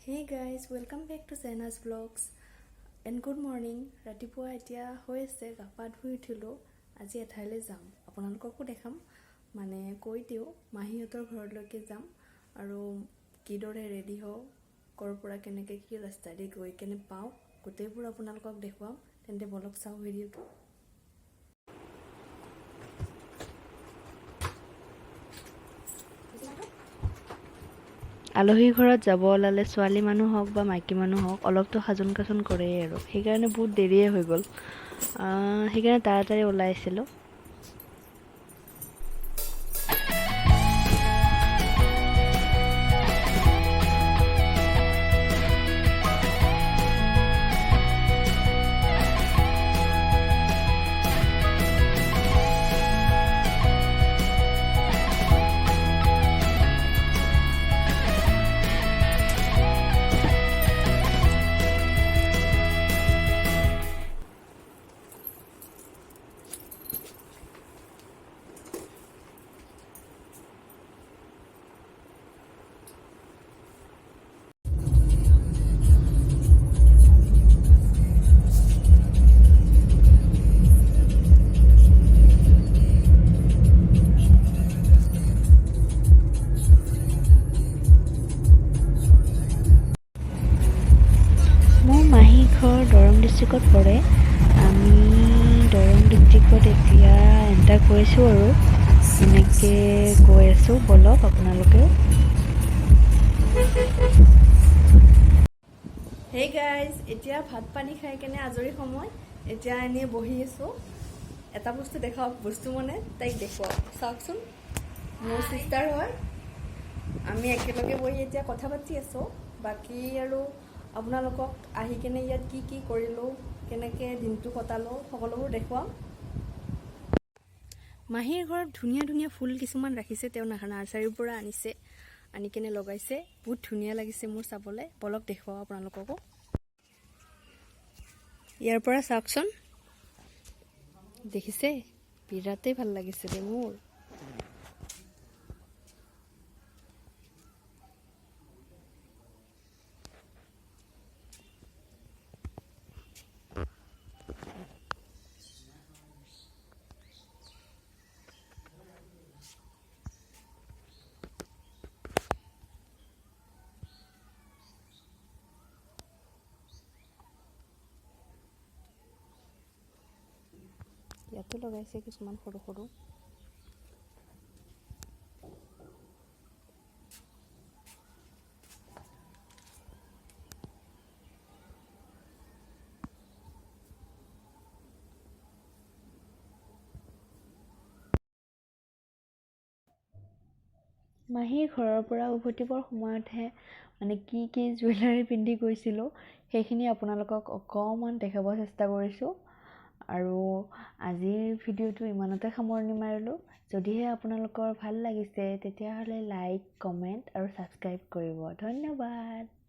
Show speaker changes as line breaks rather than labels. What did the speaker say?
Hey guys, welcome back to Sena's vlogs and good morning. ৰাতিপুৱা এতিয়া হৈ আছে গা ধুই উঠিলো আজি এঠাইলৈ যাম আপোনালোককো দেখাম মানে কৈ দিও মাহীহঁতৰ ঘৰলৈকে যাম আৰু কিদৰে ৰেডি হও কৰ পৰা কেনেকৈ কি ৰাস্তা দি গৈ কেনে পাও গোটেইবোৰ আপোনালোকক দেখুৱাম তেন্তে বলক চাও ভিডিওটো আলহী ঘৰত যাব ওলালে ছোৱালী মানুহ হওক বা মাইকী মানুহ হওক অলপতো সাজুন কাচুন কৰেই আৰু সেইকাৰণে বহুত দেৰিয়ে হৈ গ'ল সেইকাৰণে তাড়াতাড়ি ওলাইছিলোঁ মাহী ঘৰ দৰং ডিষ্ট্ৰিক্টত পৰে আমি দৰং ডিষ্ট্ৰিক্টত এতিয়া এণ্টাৰ কৰিছোঁ আৰু এনেকৈ গৈ আছোঁ বলক আপোনালোকেও হেই গাইজ এতিয়া ভাত পানী খাই কেনে আজৰি সময় এতিয়া এনেই বহি আছোঁ এটা বস্তু দেখাওক বস্তু মানে তাইক দেখুৱাওক চাওকচোন মোৰ চিষ্টাৰ হয় আমি একেলগে বহি এতিয়া কথা পাতি আছোঁ বাকী আৰু আপোনালোকক আহি কেনে ইয়াত কি কৰিলোঁ কেনেকৈ দিনটো কটালোঁ সকলোবোৰ দেখুৱাম মাহীৰ ঘৰত ধুনীয়া ধুনীয়া ফুল কিছুমান ৰাখিছে তেওঁ নাৰ্চাৰীৰ পৰা আনিছে আনি কেনে লগাইছে বহুত ধুনীয়া লাগিছে মোৰ চাবলৈ বলক দেখুৱাও আপোনালোককো ইয়াৰ পৰা চাওকচোন দেখিছে বিৰাটেই ভাল লাগিছে দে মোৰ ইয়াতো লগাইছে কিছুমান সৰু সৰু মাহীৰ ঘৰৰ পৰা উভতিবৰ সময়তহে মানে কি জুৱেলাৰী পিন্ধি গৈছিলোঁ সেইখিনি আপোনালোকক অকণমান দেখাব চেষ্টা কৰিছোঁ আৰু আজিৰ ভিডিঅ'টো ইমানতে সামৰণি মাৰিলোঁ যদিহে আপোনালোকৰ ভাল লাগিছে তেতিয়াহ'লে লাইক কমেণ্ট আৰু ছাবস্ক্ৰাইব কৰিব ধন্যবাদ